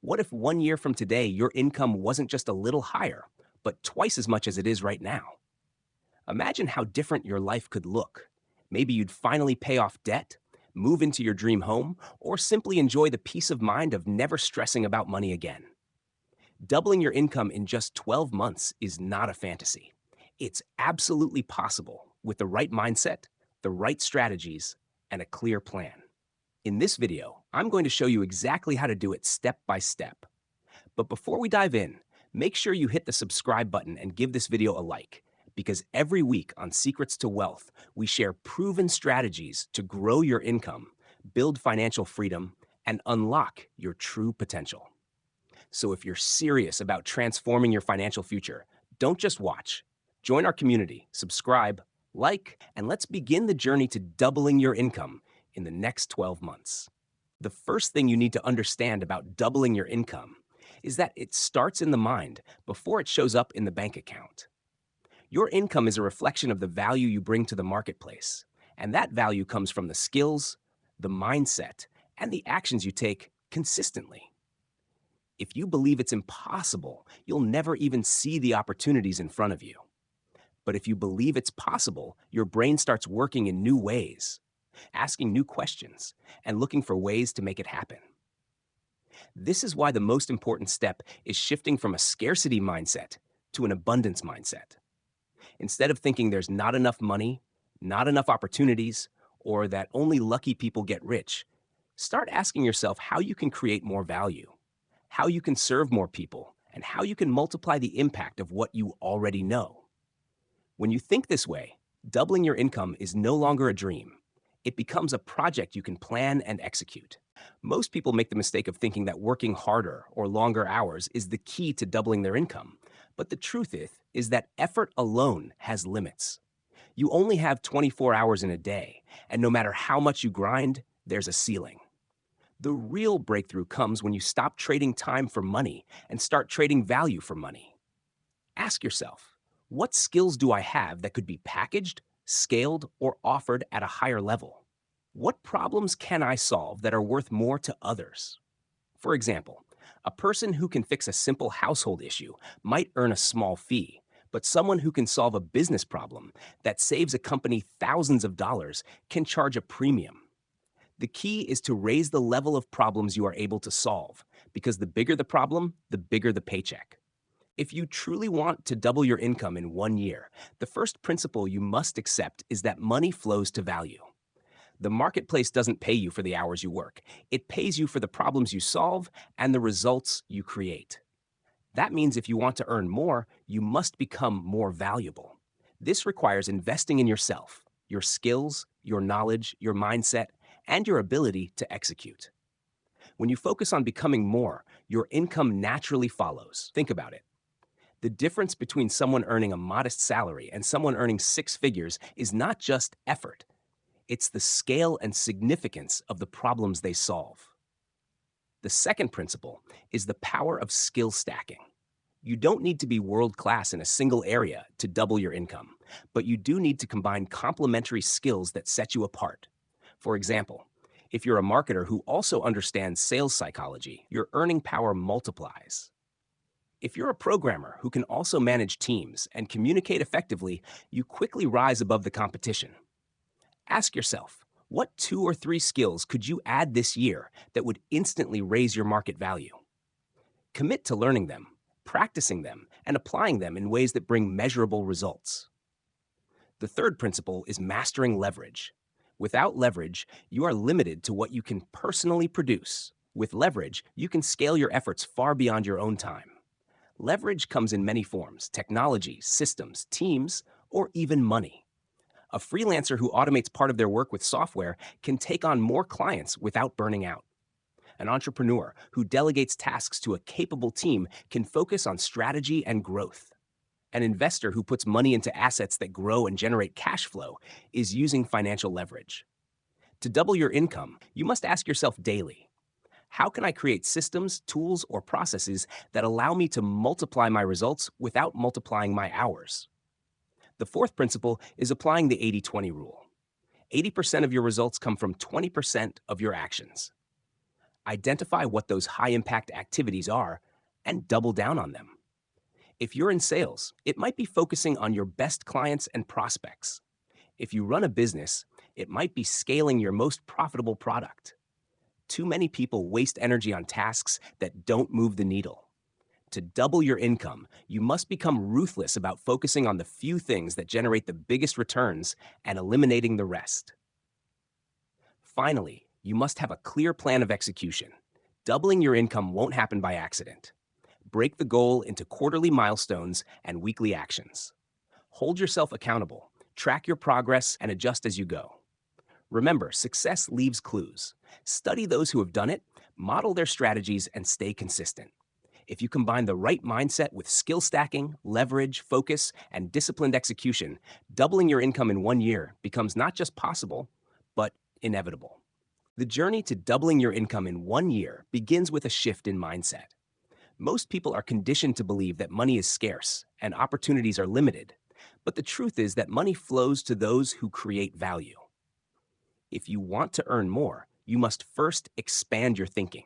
What if 1 year from today your income wasn't just a little higher, but twice as much as it is right now? Imagine how different your life could look. Maybe you'd finally pay off debt, move into your dream home, or simply enjoy the peace of mind of never stressing about money again. Doubling your income in just 12 months is not a fantasy. It's absolutely possible with the right mindset, the right strategies, and a clear plan. In this video, I'm going to show you exactly how to do it step by step. But before we dive in, make sure you hit the subscribe button and give this video a like, because every week on Secrets to Wealth, we share proven strategies to grow your income, build financial freedom, and unlock your true potential. So if you're serious about transforming your financial future, don't just watch. Join our community, subscribe, like, and let's begin the journey to doubling your income in the next 12 months. The first thing you need to understand about doubling your income is that it starts in the mind before it shows up in the bank account. Your income is a reflection of the value you bring to the marketplace, and that value comes from the skills, the mindset, and the actions you take consistently. If you believe it's impossible, you'll never even see the opportunities in front of you. But if you believe it's possible, your brain starts working in new ways, asking new questions, and looking for ways to make it happen. This is why the most important step is shifting from a scarcity mindset to an abundance mindset. Instead of thinking there's not enough money, not enough opportunities, or that only lucky people get rich, start asking yourself how you can create more value, how you can serve more people, and how you can multiply the impact of what you already know. When you think this way, doubling your income is no longer a dream. It becomes a project you can plan and execute. Most people make the mistake of thinking that working harder or longer hours is the key to doubling their income. But the truth is that effort alone has limits. You only have 24 hours in a day, and no matter how much you grind, there's a ceiling. The real breakthrough comes when you stop trading time for money and start trading value for money. Ask yourself, what skills do I have that could be packaged, scaled, or offered at a higher level? What problems can I solve that are worth more to others? For example, a person who can fix a simple household issue might earn a small fee, but someone who can solve a business problem that saves a company thousands of dollars can charge a premium. The key is to raise the level of problems you are able to solve, because the bigger the problem, the bigger the paycheck. If you truly want to double your income in 1 year, the first principle you must accept is that money flows to value. The marketplace doesn't pay you for the hours you work. It pays you for the problems you solve and the results you create. That means if you want to earn more, you must become more valuable. This requires investing in yourself, your skills, your knowledge, your mindset, and your ability to execute. When you focus on becoming more, your income naturally follows. Think about it. The difference between someone earning a modest salary and someone earning six figures is not just effort. It's the scale and significance of the problems they solve. The second principle is the power of skill stacking. You don't need to be world class in a single area to double your income, but you do need to combine complementary skills that set you apart. For example, if you're a marketer who also understands sales psychology, your earning power multiplies. If you're a programmer who can also manage teams and communicate effectively, you quickly rise above the competition. Ask yourself, what 2 or 3 skills could you add this year that would instantly raise your market value? Commit to learning them, practicing them, and applying them in ways that bring measurable results. The third principle is mastering leverage. Without leverage, you are limited to what you can personally produce. With leverage, you can scale your efforts far beyond your own time. Leverage comes in many forms: technology, systems, teams, or even money. A freelancer who automates part of their work with software can take on more clients without burning out. An entrepreneur who delegates tasks to a capable team can focus on strategy and growth. An investor who puts money into assets that grow and generate cash flow is using financial leverage. To double your income, you must ask yourself daily, how can I create systems, tools, or processes that allow me to multiply my results without multiplying my hours? The fourth principle is applying the 80-20 rule. 80% of your results come from 20% of your actions. Identify what those high impact activities are and double down on them. If you're in sales, it might be focusing on your best clients and prospects. If you run a business, it might be scaling your most profitable product. Too many people waste energy on tasks that don't move the needle. To double your income, you must become ruthless about focusing on the few things that generate the biggest returns and eliminating the rest. Finally, you must have a clear plan of execution. Doubling your income won't happen by accident. Break the goal into quarterly milestones and weekly actions. Hold yourself accountable, track your progress, and adjust as you go. Remember, success leaves clues. Study those who have done it, model their strategies, and stay consistent. If you combine the right mindset with skill stacking, leverage, focus, and disciplined execution, doubling your income in 1 year becomes not just possible, but inevitable. The journey to doubling your income in 1 year begins with a shift in mindset. Most people are conditioned to believe that money is scarce and opportunities are limited, but the truth is that money flows to those who create value. If you want to earn more, you must first expand your thinking.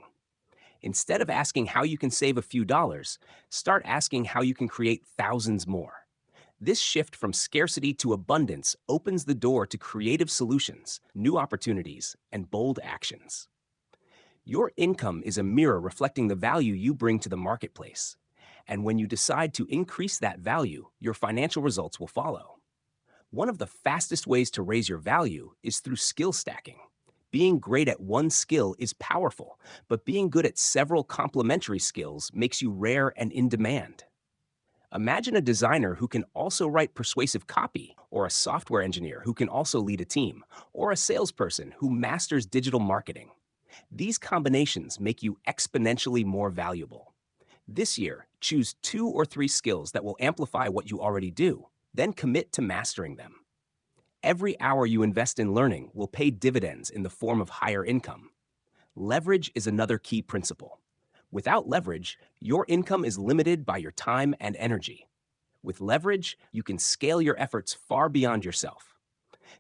Instead of asking how you can save a few dollars, start asking how you can create thousands more. This shift from scarcity to abundance opens the door to creative solutions, new opportunities, and bold actions. Your income is a mirror reflecting the value you bring to the marketplace. And when you decide to increase that value, your financial results will follow. One of the fastest ways to raise your value is through skill stacking. Being great at one skill is powerful, but being good at several complementary skills makes you rare and in demand. Imagine a designer who can also write persuasive copy, or a software engineer who can also lead a team, or a salesperson who masters digital marketing. These combinations make you exponentially more valuable. This year, choose 2 or 3 skills that will amplify what you already do, then commit to mastering them. Every hour you invest in learning will pay dividends in the form of higher income. Leverage is another key principle. Without leverage, your income is limited by your time and energy. With leverage, you can scale your efforts far beyond yourself.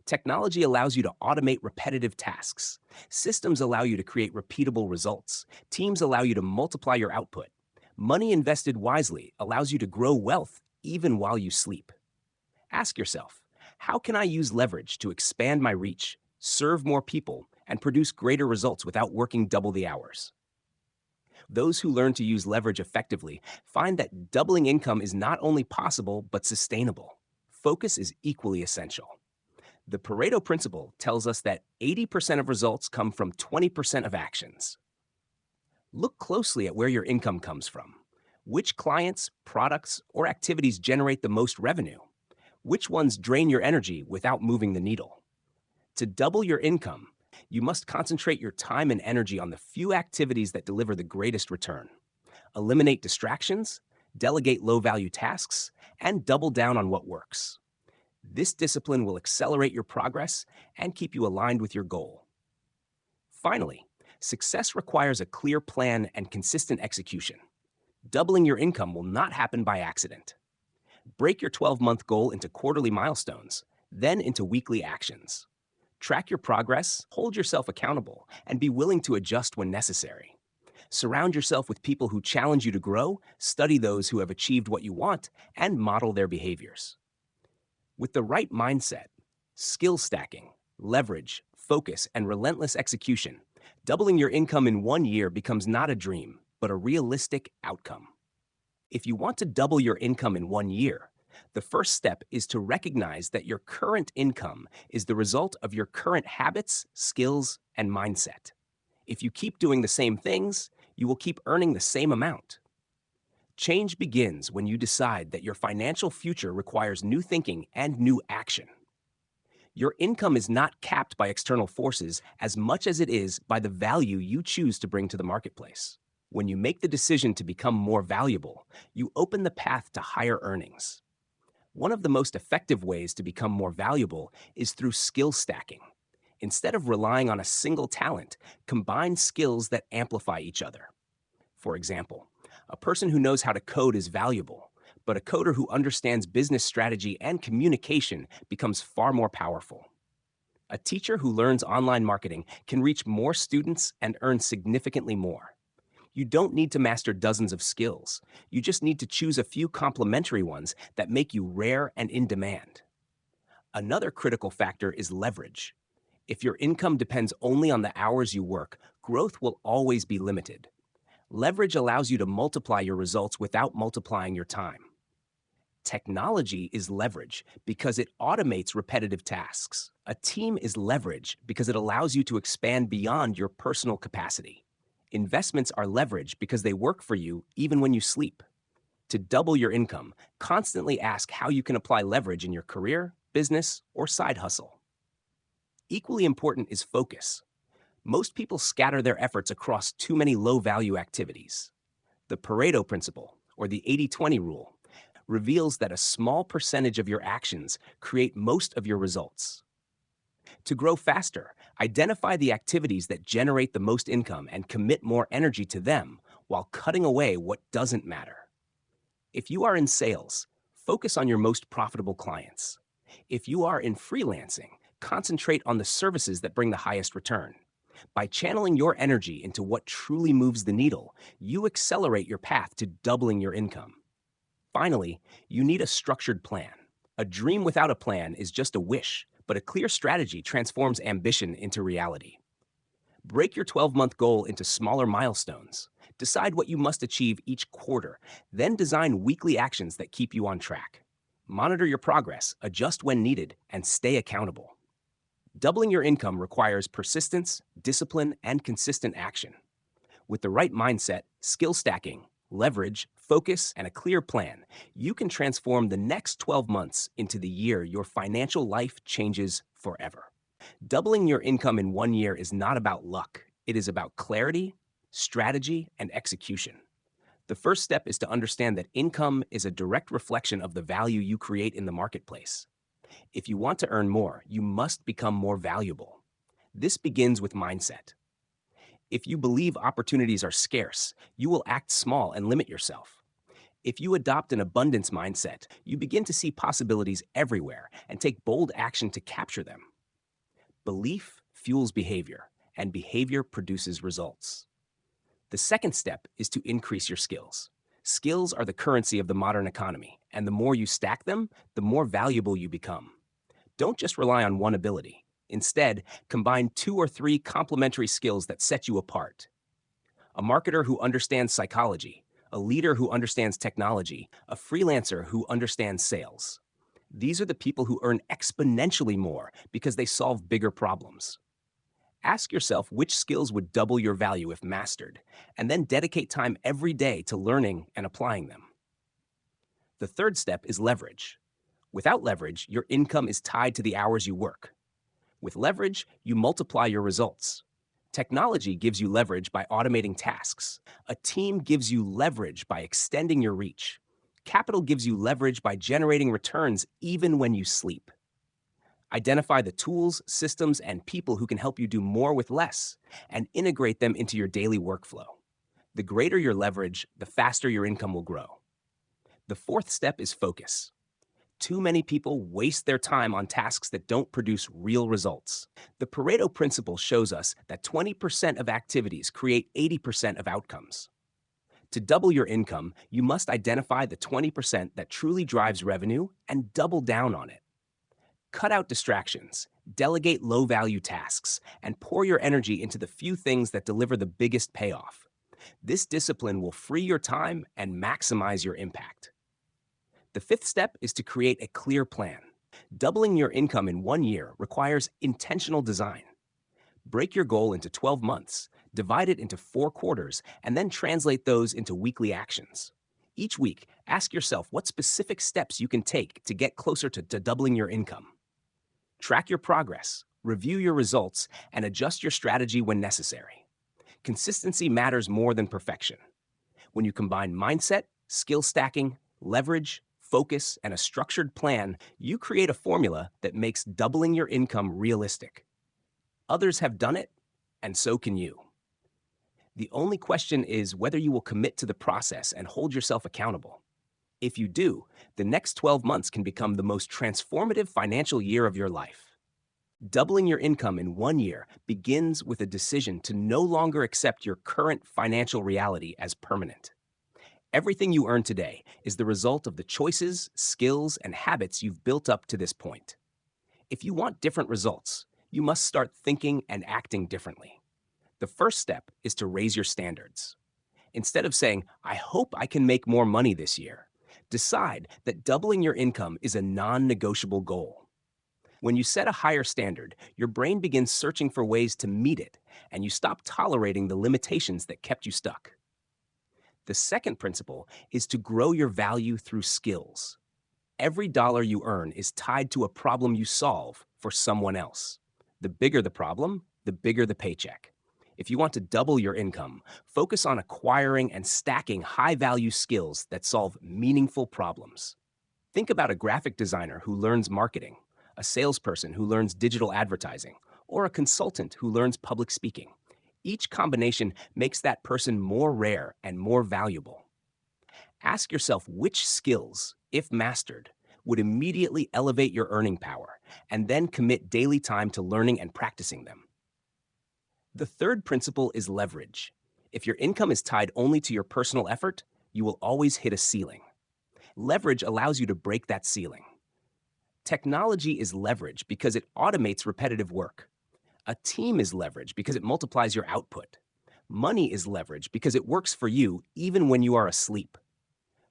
Technology allows you to automate repetitive tasks. Systems allow you to create repeatable results. Teams allow you to multiply your output. Money invested wisely allows you to grow wealth even while you sleep. Ask yourself, how can I use leverage to expand my reach, serve more people, and produce greater results without working double the hours? Those who learn to use leverage effectively find that doubling income is not only possible, but sustainable. Focus is equally essential. The Pareto principle tells us that 80% of results come from 20% of actions. Look closely at where your income comes from. Which clients, products, or activities generate the most revenue? Which ones drain your energy without moving the needle? To double your income, you must concentrate your time and energy on the few activities that deliver the greatest return. Eliminate distractions, delegate low-value tasks, and double down on what works. This discipline will accelerate your progress and keep you aligned with your goal. Finally, success requires a clear plan and consistent execution. Doubling your income will not happen by accident. Break your 12-month goal into quarterly milestones, then into weekly actions. Track your progress, hold yourself accountable, and be willing to adjust when necessary. Surround yourself with people who challenge you to grow, study those who have achieved what you want, and model their behaviors. With the right mindset, skill stacking, leverage, focus, and relentless execution, doubling your income in 1 year becomes not a dream, but a realistic outcome. If you want to double your income in 1 year, the first step is to recognize that your current income is the result of your current habits, skills, and mindset. If you keep doing the same things, you will keep earning the same amount. Change begins when you decide that your financial future requires new thinking and new action. Your income is not capped by external forces as much as it is by the value you choose to bring to the marketplace. When you make the decision to become more valuable, you open the path to higher earnings. One of the most effective ways to become more valuable is through skill stacking. Instead of relying on a single talent, combine skills that amplify each other. For example, a person who knows how to code is valuable, but a coder who understands business strategy and communication becomes far more powerful. A teacher who learns online marketing can reach more students and earn significantly more. You don't need to master dozens of skills. You just need to choose a few complementary ones that make you rare and in demand. Another critical factor is leverage. If your income depends only on the hours you work, growth will always be limited. Leverage allows you to multiply your results without multiplying your time. Technology is leverage because it automates repetitive tasks. A team is leverage because it allows you to expand beyond your personal capacity. Investments are leverage because they work for you even when you sleep. To double your income, constantly ask how you can apply leverage in your career, business, or side hustle. Equally important is focus. Most people scatter their efforts across too many low-value activities. The Pareto principle, or the 80-20 rule, reveals that a small percentage of your actions create most of your results. To grow faster, identify the activities that generate the most income and commit more energy to them while cutting away what doesn't matter. If you are in sales, focus on your most profitable clients. If you are in freelancing, concentrate on the services that bring the highest return. By channeling your energy into what truly moves the needle, you accelerate your path to doubling your income. Finally, you need a structured plan. A dream without a plan is just a wish, but a clear strategy transforms ambition into reality. Break your 12-month goal into smaller milestones. Decide what you must achieve each quarter, then design weekly actions that keep you on track. Monitor your progress, adjust when needed, and stay accountable. Doubling your income requires persistence, discipline, and consistent action. With the right mindset, skill stacking, leverage, focus, and a clear plan, you can transform the next 12 months into the year your financial life changes forever. Doubling your income in 1 year is not about luck. It is about clarity, strategy, and execution. The first step is to understand that income is a direct reflection of the value you create in the marketplace. If you want to earn more, you must become more valuable. This begins with mindset. If you believe opportunities are scarce, you will act small and limit yourself. If you adopt an abundance mindset, you begin to see possibilities everywhere and take bold action to capture them. Belief fuels behavior, and behavior produces results. The second step is to increase your skills. Skills are the currency of the modern economy, and the more you stack them, the more valuable you become. Don't just rely on one ability. Instead, combine 2 or 3 complementary skills that set you apart. A marketer who understands psychology, a leader who understands technology, a freelancer who understands sales. These are the people who earn exponentially more because they solve bigger problems. Ask yourself which skills would double your value if mastered, and then dedicate time every day to learning and applying them. The third step is leverage. Without leverage, your income is tied to the hours you work. With leverage, you multiply your results. Technology gives you leverage by automating tasks. A team gives you leverage by extending your reach. Capital gives you leverage by generating returns even when you sleep. Identify the tools, systems, and people who can help you do more with less, and integrate them into your daily workflow. The greater your leverage, the faster your income will grow. The fourth step is focus. Too many people waste their time on tasks that don't produce real results. The Pareto principle shows us that 20% of activities create 80% of outcomes. To double your income, you must identify the 20% that truly drives revenue and double down on it. Cut out distractions, delegate low-value tasks, and pour your energy into the few things that deliver the biggest payoff. This discipline will free your time and maximize your impact. The fifth step is to create a clear plan. Doubling your income in 1 year requires intentional design. Break your goal into 12 months, divide it into 4 quarters, and then translate those into weekly actions. Each week, ask yourself what specific steps you can take to get closer to doubling your income. Track your progress, review your results, and adjust your strategy when necessary. Consistency matters more than perfection. When you combine mindset, skill stacking, leverage, focus, and a structured plan, you create a formula that makes doubling your income realistic. Others have done it, and so can you. The only question is whether you will commit to the process and hold yourself accountable. If you do, the next 12 months can become the most transformative financial year of your life. Doubling your income in 1 year begins with a decision to no longer accept your current financial reality as permanent. Everything you earn today is the result of the choices, skills, and habits you've built up to this point. If you want different results, you must start thinking and acting differently. The first step is to raise your standards. Instead of saying, I hope I can make more money this year, decide that doubling your income is a non negotiable goal. When you set a higher standard, your brain begins searching for ways to meet it, and you stop tolerating the limitations that kept you stuck. The second principle is to grow your value through skills. Every dollar you earn is tied to a problem you solve for someone else. The bigger the problem, the bigger the paycheck. If you want to double your income, focus on acquiring and stacking high-value skills that solve meaningful problems. Think about a graphic designer who learns marketing, a salesperson who learns digital advertising, or a consultant who learns public speaking. Each combination makes that person more rare and more valuable. Ask yourself which skills, if mastered, would immediately elevate your earning power, and then commit daily time to learning and practicing them. The third principle is leverage. If your income is tied only to your personal effort, you will always hit a ceiling. Leverage allows you to break that ceiling. Technology is leverage because it automates repetitive work. A team is leverage because it multiplies your output. Money is leverage because it works for you even when you are asleep.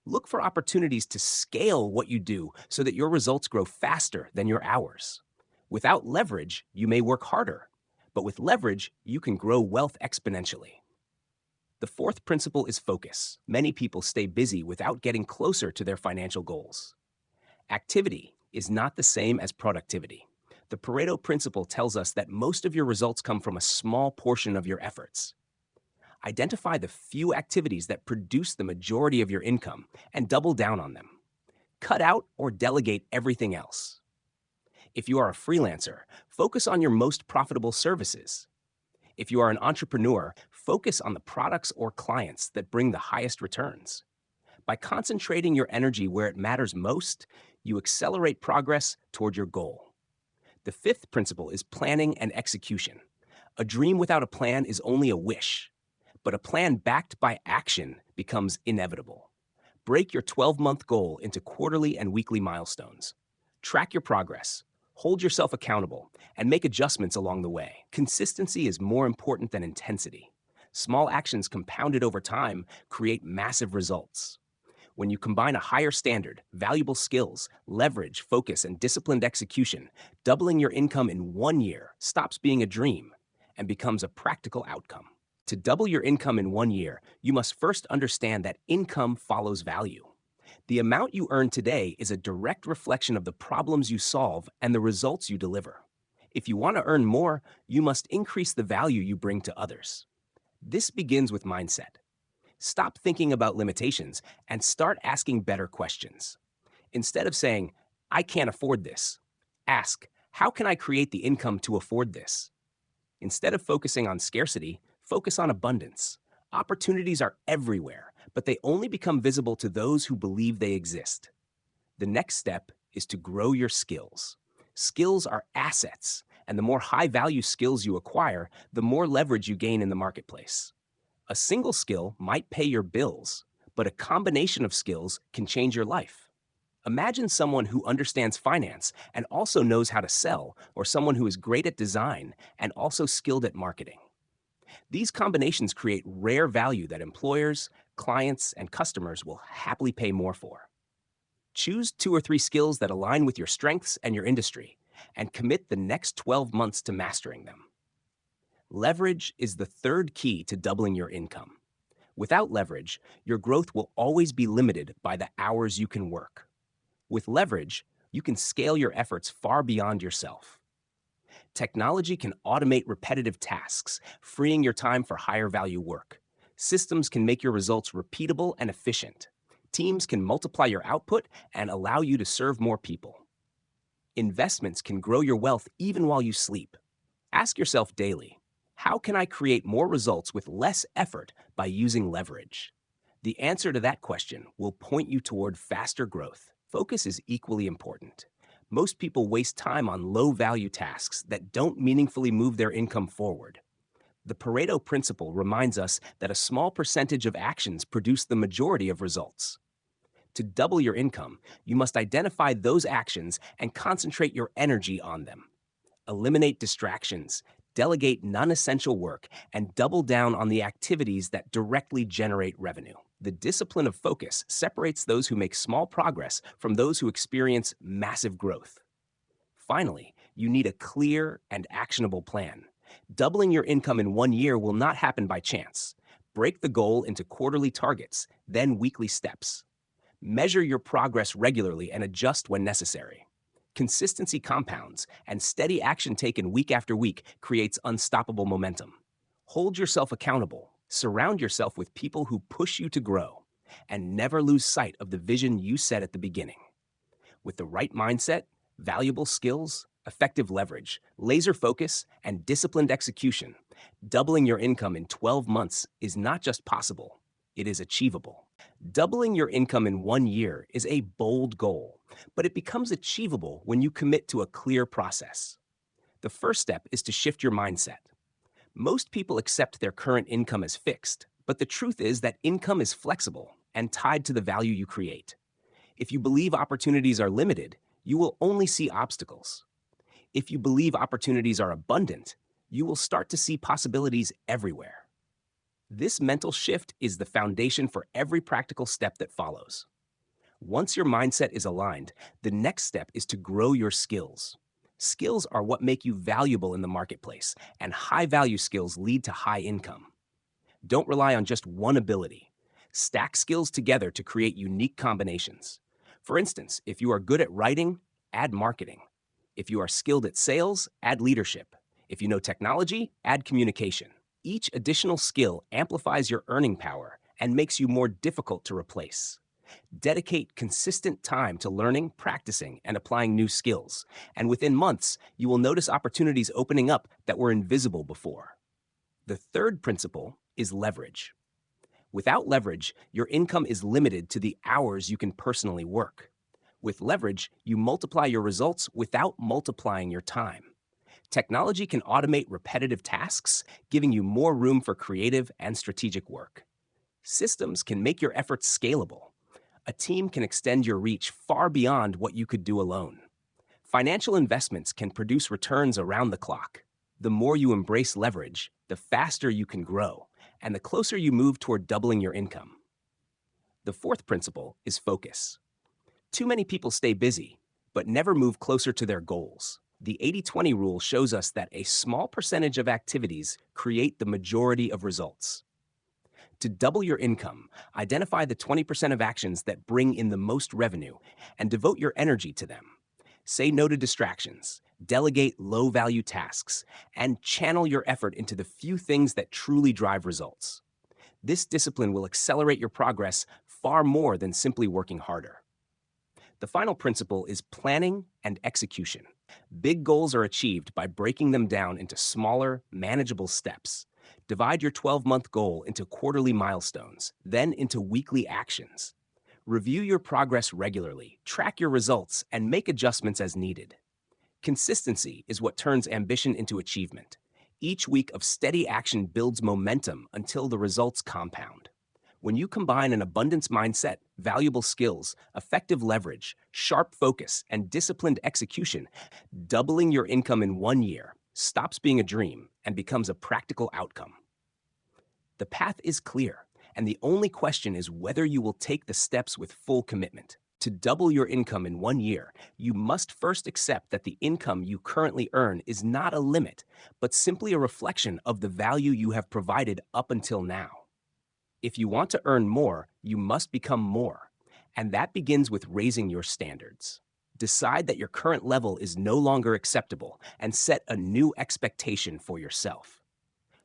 Look for opportunities to scale what you do so that your results grow faster than your hours. Without leverage, you may work harder, but with leverage, you can grow wealth exponentially. The fourth principle is focus. Many people stay busy without getting closer to their financial goals. Activity is not the same as productivity. The Pareto principle tells us that most of your results come from a small portion of your efforts. Identify the few activities that produce the majority of your income and double down on them. Cut out or delegate everything else. If you are a freelancer, focus on your most profitable services. If you are an entrepreneur, focus on the products or clients that bring the highest returns. By concentrating your energy where it matters most, you accelerate progress toward your goal. The fifth principle is planning and execution. A dream without a plan is only a wish, but a plan backed by action becomes inevitable. Break your 12-month goal into quarterly and weekly milestones. Track your progress, hold yourself accountable, and make adjustments along the way. Consistency is more important than intensity. Small actions compounded over time create massive results. When you combine a higher standard, valuable skills, leverage, focus, and disciplined execution, doubling your income in 1 year stops being a dream and becomes a practical outcome. To double your income in 1 year, you must first understand that income follows value. The amount you earn today is a direct reflection of the problems you solve and the results you deliver. If you want to earn more, you must increase the value you bring to others. This begins with mindset. Stop thinking about limitations and start asking better questions. Instead of saying, I can't afford this, ask, how can I create the income to afford this? Instead of focusing on scarcity, focus on abundance. Opportunities are everywhere, but they only become visible to those who believe they exist. The next step is to grow your skills. Skills are assets, and the more high-value skills you acquire, the more leverage you gain in the marketplace. A single skill might pay your bills, but a combination of skills can change your life. Imagine someone who understands finance and also knows how to sell, or someone who is great at design and also skilled at marketing. These combinations create rare value that employers, clients, and customers will happily pay more for. Choose 2 or 3 skills that align with your strengths and your industry, and commit the next 12 months to mastering them. Leverage is the third key to doubling your income. Without leverage, your growth will always be limited by the hours you can work. With leverage, you can scale your efforts far beyond yourself. Technology can automate repetitive tasks, freeing your time for higher value work. Systems can make your results repeatable and efficient. Teams can multiply your output and allow you to serve more people. Investments can grow your wealth even while you sleep. Ask yourself daily, how can I create more results with less effort by using leverage? The answer to that question will point you toward faster growth. Focus is equally important. Most people waste time on low value tasks that don't meaningfully move their income forward. The Pareto principle reminds us that a small percentage of actions produce the majority of results. To double your income, you must identify those actions and concentrate your energy on them. Eliminate distractions, delegate non essential work, and double down on the activities that directly generate revenue. The discipline of focus separates those who make small progress from those who experience massive growth. Finally, you need a clear and actionable plan. Doubling your income in 1 year will not happen by chance. Break the goal into quarterly targets, then weekly steps. Measure your progress regularly and adjust when necessary. Consistency compounds, and steady action taken week after week creates unstoppable momentum. Hold yourself accountable, surround yourself with people who push you to grow, and never lose sight of the vision you set at the beginning. With the right mindset, valuable skills, effective leverage, laser focus, and disciplined execution, doubling your income in 12 months is not just possible, it is achievable. Doubling your income in 1 year is a bold goal, but it becomes achievable when you commit to a clear process. The first step is to shift your mindset. Most people accept their current income as fixed, but the truth is that income is flexible and tied to the value you create. If you believe opportunities are limited, you will only see obstacles. If you believe opportunities are abundant, you will start to see possibilities everywhere. This mental shift is the foundation for every practical step that follows. Once your mindset is aligned, the next step is to grow your skills. Skills are what make you valuable in the marketplace, and high-value skills lead to high income. Don't rely on just one ability. Stack skills together to create unique combinations. For instance, if you are good at writing, add marketing. If you are skilled at sales, add leadership. If you know technology, add communication. Each additional skill amplifies your earning power and makes you more difficult to replace. Dedicate consistent time to learning, practicing, and applying new skills, and within months, you will notice opportunities opening up that were invisible before. The third principle is leverage. Without leverage, your income is limited to the hours you can personally work. With leverage, you multiply your results without multiplying your time. Technology can automate repetitive tasks, giving you more room for creative and strategic work. Systems can make your efforts scalable. A team can extend your reach far beyond what you could do alone. Financial investments can produce returns around the clock. The more you embrace leverage, the faster you can grow, and the closer you move toward doubling your income. The fourth principle is focus. Too many people stay busy, but never move closer to their goals. The 80-20 rule shows us that a small percentage of activities create the majority of results. To double your income, identify the 20% of actions that bring in the most revenue and devote your energy to them. Say no to distractions, delegate low-value tasks, and channel your effort into the few things that truly drive results. This discipline will accelerate your progress far more than simply working harder. The final principle is planning and execution. Big goals are achieved by breaking them down into smaller, manageable steps. Divide your 12-month goal into quarterly milestones, then into weekly actions. Review your progress regularly, track your results, and make adjustments as needed. Consistency is what turns ambition into achievement. Each week of steady action builds momentum until the results compound. When you combine an abundance mindset, valuable skills, effective leverage, sharp focus, and disciplined execution, doubling your income in 1 year stops being a dream and becomes a practical outcome. The path is clear, and the only question is whether you will take the steps with full commitment. To double your income in 1 year, you must first accept that the income you currently earn is not a limit, but simply a reflection of the value you have provided up until now. If you want to earn more, you must become more, and that begins with raising your standards. Decide that your current level is no longer acceptable and set a new expectation for yourself.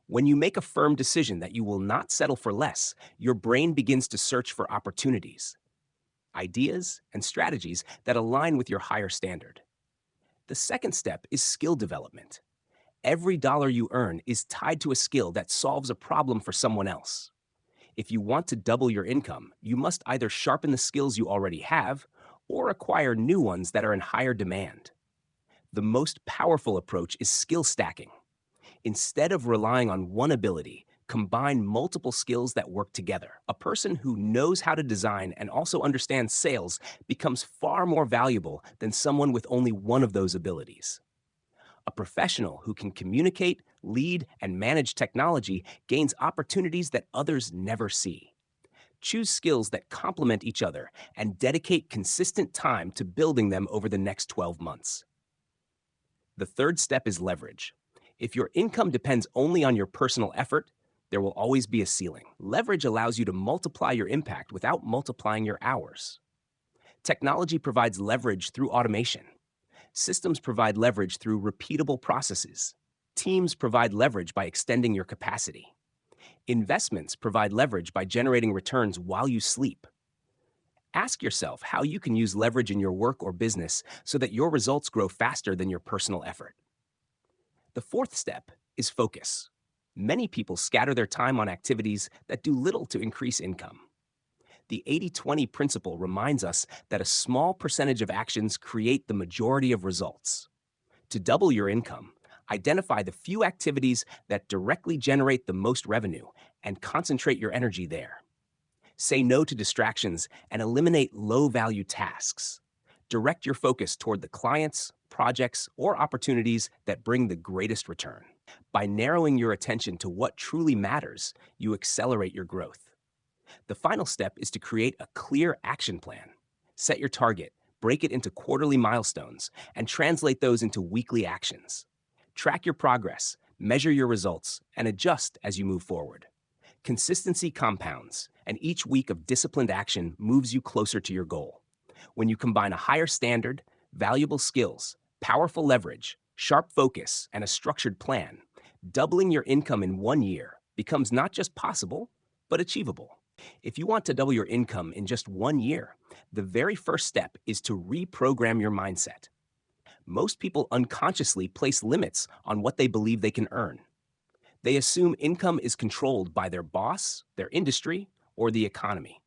When you make a firm decision that you will not settle for less, your brain begins to search for opportunities, ideas, and strategies that align with your higher standard. The second step is skill development. Every dollar you earn is tied to a skill that solves a problem for someone else. If you want to double your income, you must either sharpen the skills you already have or acquire new ones that are in higher demand. The most powerful approach is skill stacking. Instead of relying on one ability, combine multiple skills that work together. A person who knows how to design and also understands sales becomes far more valuable than someone with only one of those abilities. A professional who can communicate, lead, and manage technology gains opportunities that others never see. Choose skills that complement each other and dedicate consistent time to building them over the next 12 months. The third step is leverage. If your income depends only on your personal effort, there will always be a ceiling. Leverage allows you to multiply your impact without multiplying your hours. Technology provides leverage through automation. Systems provide leverage through repeatable processes. Teams provide leverage by extending your capacity. Investments provide leverage by generating returns while you sleep. Ask yourself how you can use leverage in your work or business so that your results grow faster than your personal effort. The fourth step is focus. Many people scatter their time on activities that do little to increase income. The 80-20 principle reminds us that a small percentage of actions create the majority of results. To double your income, identify the few activities that directly generate the most revenue and concentrate your energy there. Say no to distractions and eliminate low-value tasks. Direct your focus toward the clients, projects, or opportunities that bring the greatest return. By narrowing your attention to what truly matters, you accelerate your growth. The final step is to create a clear action plan. Set your target, break it into quarterly milestones, and translate those into weekly actions. Track your progress, measure your results, and adjust as you move forward. Consistency compounds, and each week of disciplined action moves you closer to your goal. When you combine a higher standard, valuable skills, powerful leverage, sharp focus, and a structured plan, doubling your income in 1 year becomes not just possible, but achievable. If you want to double your income in just 1 year, the very first step is to reprogram your mindset. Most people unconsciously place limits on what they believe they can earn. They assume income is controlled by their boss, their industry, or the economy.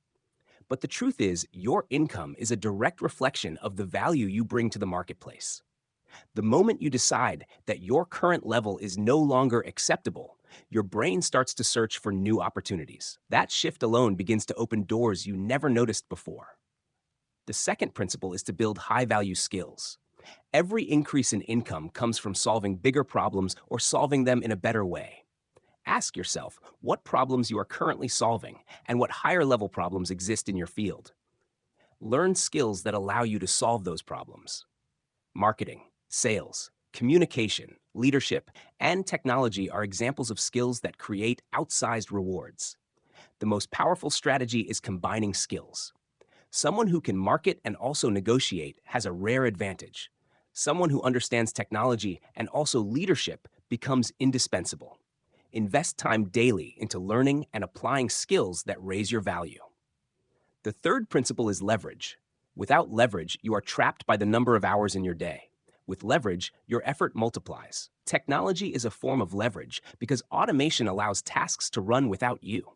But the truth is, your income is a direct reflection of the value you bring to the marketplace. The moment you decide that your current level is no longer acceptable, your brain starts to search for new opportunities. That shift alone begins to open doors you never noticed before. The second principle is to build high-value skills. Every increase in income comes from solving bigger problems or solving them in a better way. Ask yourself what problems you are currently solving and what higher-level problems exist in your field. Learn skills that allow you to solve those problems. Marketing, sales, communication, leadership, and technology are examples of skills that create outsized rewards. The most powerful strategy is combining skills. Someone who can market and also negotiate has a rare advantage. Someone who understands technology and also leadership becomes indispensable. Invest time daily into learning and applying skills that raise your value. The third principle is leverage. Without leverage, you are trapped by the number of hours in your day. With leverage, your effort multiplies. Technology is a form of leverage because automation allows tasks to run without you.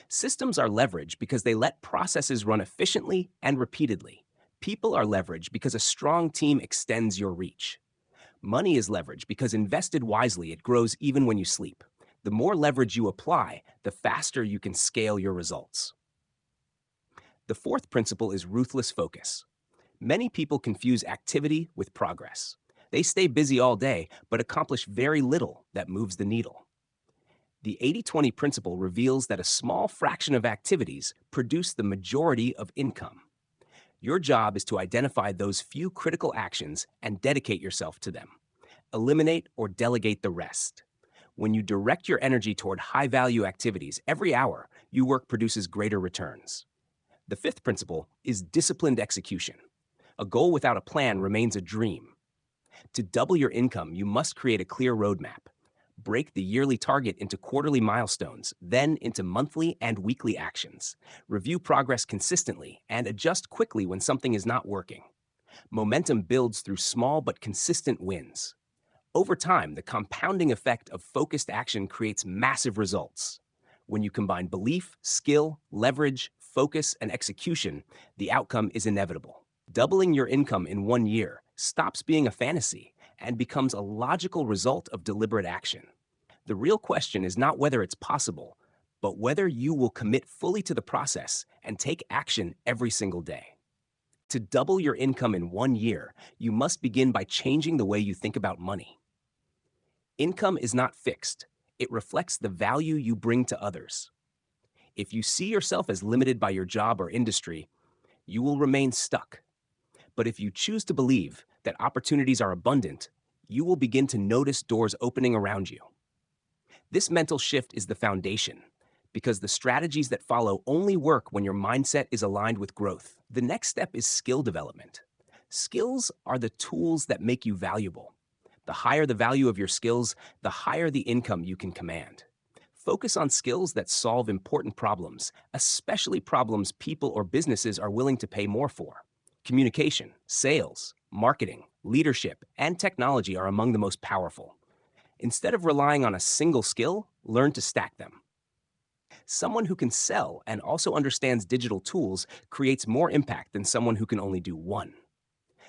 Systems are leveraged because they let processes run efficiently and repeatedly. People are leveraged because a strong team extends your reach. Money is leveraged because invested wisely, it grows even when you sleep. The more leverage you apply, the faster you can scale your results. The fourth principle is ruthless focus. Many people confuse activity with progress. They stay busy all day, but accomplish very little that moves the needle. The 80-20 principle reveals that a small fraction of activities produce the majority of income. Your job is to identify those few critical actions and dedicate yourself to them. Eliminate or delegate the rest. When you direct your energy toward high-value activities, every hour you work produces greater returns. The fifth principle is disciplined execution. A goal without a plan remains a dream. To double your income, you must create a clear roadmap. Break the yearly target into quarterly milestones, then into monthly and weekly actions. Review progress consistently and adjust quickly when something is not working. Momentum builds through small but consistent wins. Over time, the compounding effect of focused action creates massive results. When you combine belief, skill, leverage, focus, and execution, the outcome is inevitable. Doubling your income in 1 year stops being a fantasy and becomes a logical result of deliberate action. The real question is not whether it's possible, but whether you will commit fully to the process and take action every single day. To double your income in 1 year, you must begin by changing the way you think about money. Income is not fixed. It reflects the value you bring to others. If you see yourself as limited by your job or industry, you will remain stuck. But if you choose to believe that opportunities are abundant, you will begin to notice doors opening around you. This mental shift is the foundation, because the strategies that follow only work when your mindset is aligned with growth. The next step is skill development. Skills are the tools that make you valuable. The higher the value of your skills, the higher the income you can command. Focus on skills that solve important problems, especially problems people or businesses are willing to pay more for. Communication, sales, marketing, leadership, and technology are among the most powerful. Instead of relying on a single skill, learn to stack them. Someone who can sell and also understands digital tools creates more impact than someone who can only do one.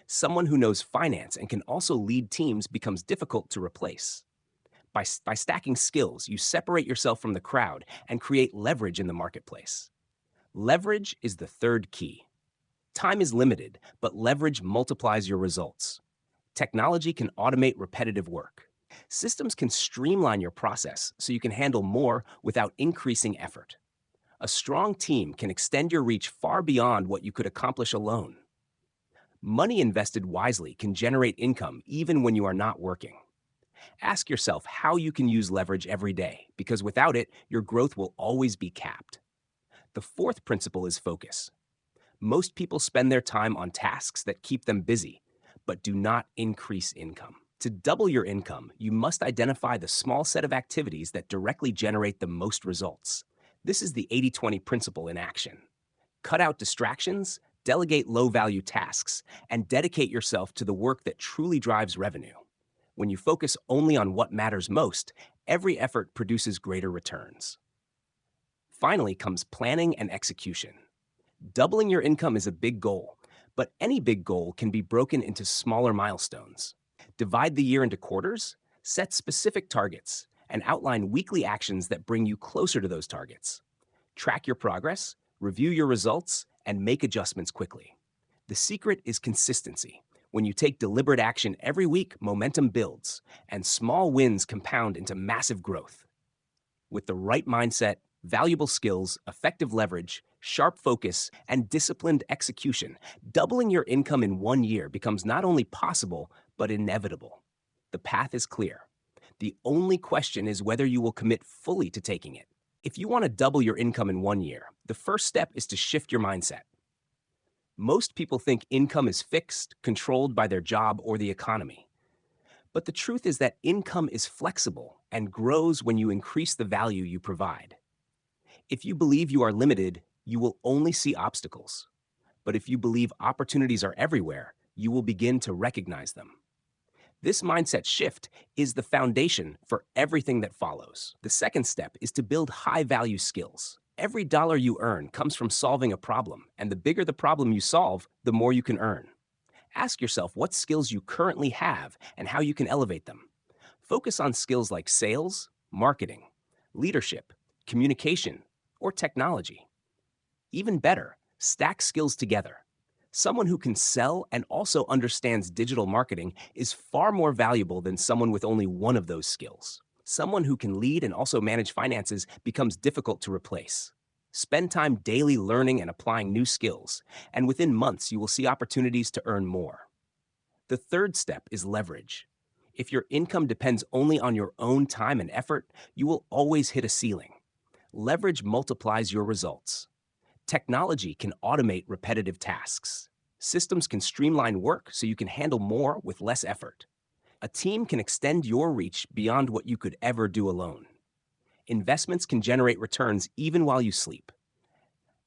Someone who knows finance and can also lead teams becomes difficult to replace. By stacking skills, you separate yourself from the crowd and create leverage in the marketplace. Leverage is the third key. Time is limited, but leverage multiplies your results. Technology can automate repetitive work. Systems can streamline your process so you can handle more without increasing effort. A strong team can extend your reach far beyond what you could accomplish alone. Money invested wisely can generate income even when you are not working. Ask yourself how you can use leverage every day, because without it, your growth will always be capped. The fourth principle is focus. Most people spend their time on tasks that keep them busy, but do not increase income. To double your income, you must identify the small set of activities that directly generate the most results. This is the 80-20 principle in action. Cut out distractions, delegate low-value tasks, and dedicate yourself to the work that truly drives revenue. When you focus only on what matters most, every effort produces greater returns. Finally comes planning and execution. Doubling your income is a big goal, but any big goal can be broken into smaller milestones. Divide the year into quarters, set specific targets, and outline weekly actions that bring you closer to those targets. Track your progress, review your results, and make adjustments quickly. The secret is consistency. When you take deliberate action every week, momentum builds, and small wins compound into massive growth. With the right mindset, valuable skills, effective leverage, sharp focus, and disciplined execution, doubling your income in 1 year becomes not only possible, but inevitable. The path is clear. The only question is whether you will commit fully to taking it. If you want to double your income in 1 year, the first step is to shift your mindset. Most people think income is fixed, controlled by their job or the economy. But the truth is that income is flexible and grows when you increase the value you provide. If you believe you are limited, you will only see obstacles. But if you believe opportunities are everywhere, you will begin to recognize them. This mindset shift is the foundation for everything that follows. The second step is to build high-value skills. Every dollar you earn comes from solving a problem, and the bigger the problem you solve, the more you can earn. Ask yourself what skills you currently have and how you can elevate them. Focus on skills like sales, marketing, leadership, communication, or technology. Even better, stack skills together. Someone who can sell and also understands digital marketing is far more valuable than someone with only one of those skills. Someone who can lead and also manage finances becomes difficult to replace. Spend time daily learning and applying new skills, and within months you will see opportunities to earn more. The third step is leverage. If your income depends only on your own time and effort, you will always hit a ceiling. Leverage multiplies your results. Technology can automate repetitive tasks. Systems can streamline work so you can handle more with less effort. A team can extend your reach beyond what you could ever do alone. Investments can generate returns even while you sleep.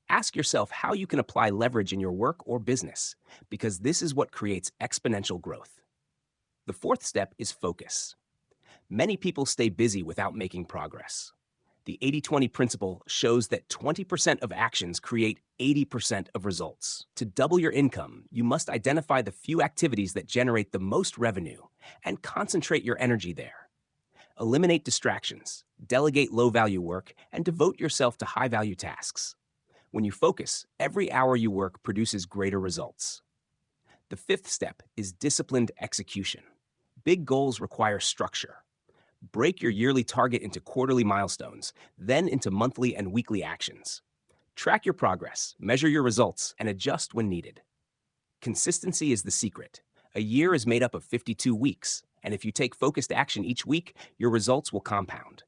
Ask yourself how you can apply leverage in your work or business, because this is what creates exponential growth. The fourth step is focus. Many people stay busy without making progress. The 80-20 principle shows that 20% of actions create 80% of results. To double your income, you must identify the few activities that generate the most revenue and concentrate your energy there. Eliminate distractions, delegate low-value work, and devote yourself to high-value tasks. When you focus, every hour you work produces greater results. The fifth step is disciplined execution. Big goals require structure. Break your yearly target into quarterly milestones, then into monthly and weekly actions. Track your progress, measure your results, and adjust when needed. Consistency is the secret. A year is made up of 52 weeks, and if you take focused action each week, your results will compound.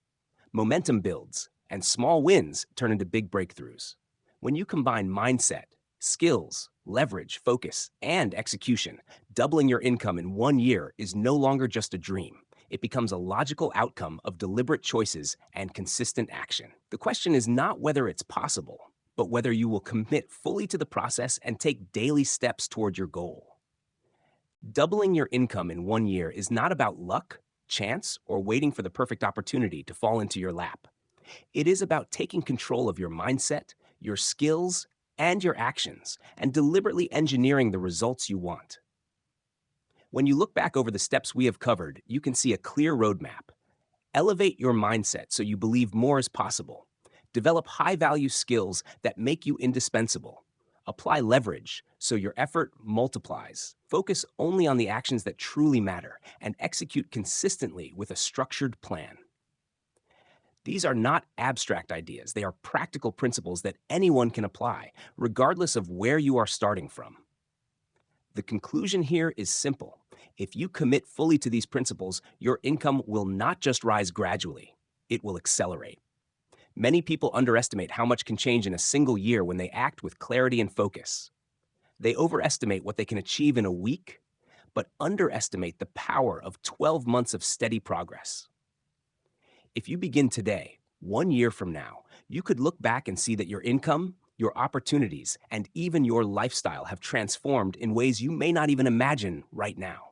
Momentum builds, and small wins turn into big breakthroughs. When you combine mindset, skills, leverage, focus, and execution, doubling your income in 1 year is no longer just a dream. It becomes a logical outcome of deliberate choices and consistent action. The question is not whether it's possible, but whether you will commit fully to the process and take daily steps toward your goal. Doubling your income in 1 year is not about luck, chance, or waiting for the perfect opportunity to fall into your lap. It is about taking control of your mindset, your skills, and your actions, and deliberately engineering the results you want. When you look back over the steps we have covered, you can see a clear roadmap. Elevate your mindset so you believe more is possible. Develop high-value skills that make you indispensable. Apply leverage so your effort multiplies. Focus only on the actions that truly matter, and execute consistently with a structured plan. These are not abstract ideas. They are practical principles that anyone can apply, regardless of where you are starting from. The conclusion here is simple. If you commit fully to these principles, your income will not just rise gradually, it will accelerate. Many people underestimate how much can change in a single year when they act with clarity and focus. They overestimate what they can achieve in a week, but underestimate the power of 12 months of steady progress. If you begin today, 1 year from now, you could look back and see that your income, your opportunities, and even your lifestyle have transformed in ways you may not even imagine right now.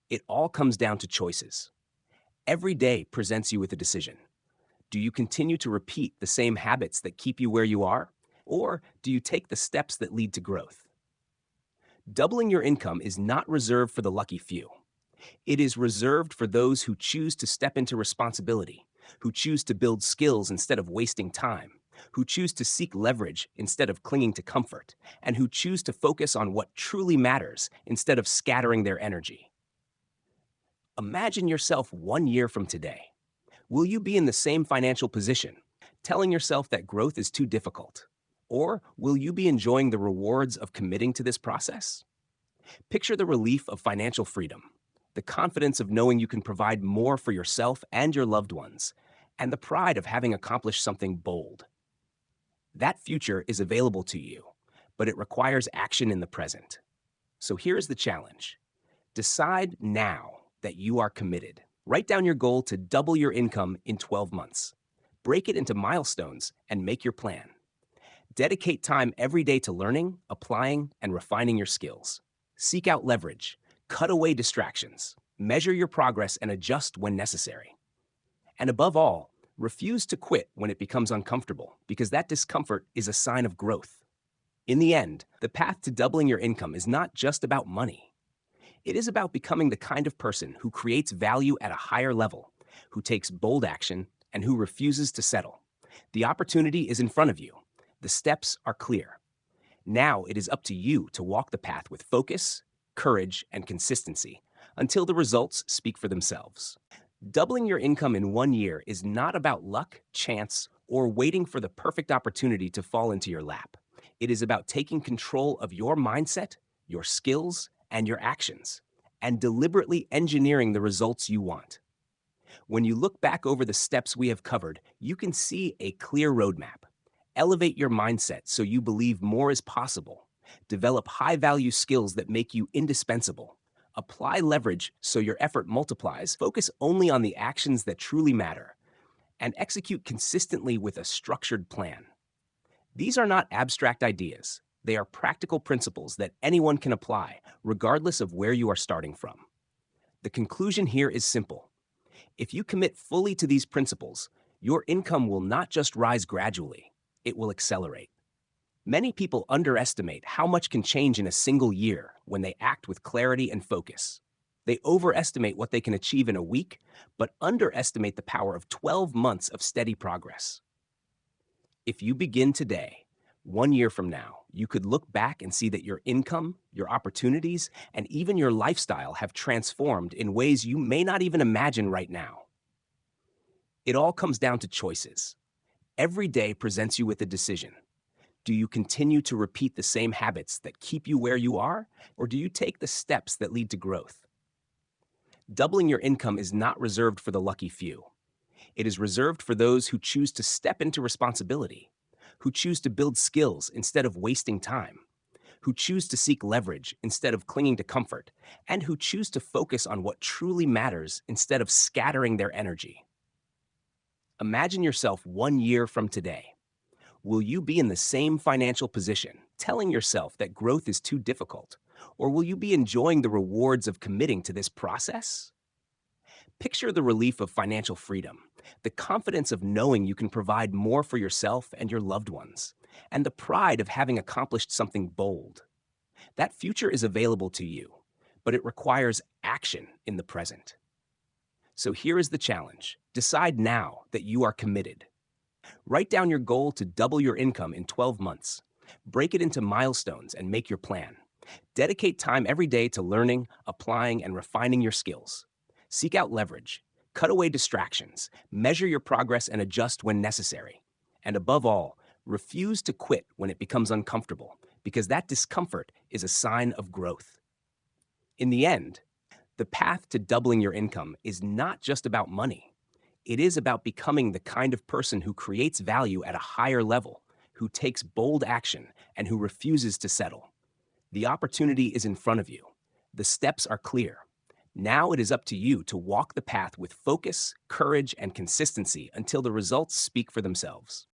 It all comes down to choices. Every day presents you with a decision. Do you continue to repeat the same habits that keep you where you are? Or do you take the steps that lead to growth? Doubling your income is not reserved for the lucky few. It is reserved for those who choose to step into responsibility, who choose to build skills instead of wasting time, who choose to seek leverage instead of clinging to comfort, and who choose to focus on what truly matters instead of scattering their energy. Imagine yourself 1 year from today. Will you be in the same financial position, telling yourself that growth is too difficult? Or will you be enjoying the rewards of committing to this process? Picture the relief of financial freedom, the confidence of knowing you can provide more for yourself and your loved ones, and the pride of having accomplished something bold. That future is available to you, but it requires action in the present. So here's the challenge. Decide now that you are committed. Write down your goal to double your income in 12 months. Break it into milestones and make your plan. Dedicate time every day to learning, applying, and refining your skills. Seek out leverage. Cut away distractions. Measure your progress and adjust when necessary. And above all, refuse to quit when it becomes uncomfortable, because that discomfort is a sign of growth. In the end, the path to doubling your income is not just about money. It is about becoming the kind of person who creates value at a higher level, who takes bold action, and who refuses to settle. The opportunity is in front of you. The steps are clear. Now it is up to you to walk the path with focus, courage, and consistency until the results speak for themselves. Doubling your income in 1 year is not about luck, chance, or waiting for the perfect opportunity to fall into your lap. It is about taking control of your mindset, your skills, and your actions, and deliberately engineering the results you want. When you look back over the steps we have covered, you can see a clear roadmap. Elevate your mindset so you believe more is possible. Develop high-value skills that make you indispensable. Apply leverage so your effort multiplies. Focus only on the actions that truly matter. And execute consistently with a structured plan. These are not abstract ideas. They are practical principles that anyone can apply, regardless of where you are starting from. The conclusion here is simple. If you commit fully to these principles, Your income will not just rise gradually, it will accelerate. Many people underestimate how much can change in a single year when they act with clarity and focus. They overestimate what they can achieve in a week, but underestimate the power of 12 months of steady progress. If you begin today, 1 year from now, you could look back and see that your income, your opportunities, and even your lifestyle have transformed in ways you may not even imagine right now. It all comes down to choices. Every day presents you with a decision. Do you continue to repeat the same habits that keep you where you are, or do you take the steps that lead to growth? Doubling your income is not reserved for the lucky few. It is reserved for those who choose to step into responsibility, who choose to build skills instead of wasting time, who choose to seek leverage instead of clinging to comfort, and who choose to focus on what truly matters instead of scattering their energy. Imagine yourself 1 year from today. Will you be in the same financial position, telling yourself that growth is too difficult? Or will you be enjoying the rewards of committing to this process? Picture the relief of financial freedom, the confidence of knowing you can provide more for yourself and your loved ones, and the pride of having accomplished something bold. That future is available to you, but it requires action in the present. So here is the challenge. Decide now that you are committed. Write down your goal to double your income in 12 months. Break it into milestones and make your plan. Dedicate time every day to learning, applying, and refining your skills. Seek out leverage. Cut away distractions. Measure your progress and adjust when necessary. And above all, refuse to quit when it becomes uncomfortable, because that discomfort is a sign of growth. In the end, the path to doubling your income is not just about money. It is about becoming the kind of person who creates value at a higher level, who takes bold action, and who refuses to settle. The opportunity is in front of you. The steps are clear. Now it is up to you to walk the path with focus, courage, and consistency until the results speak for themselves.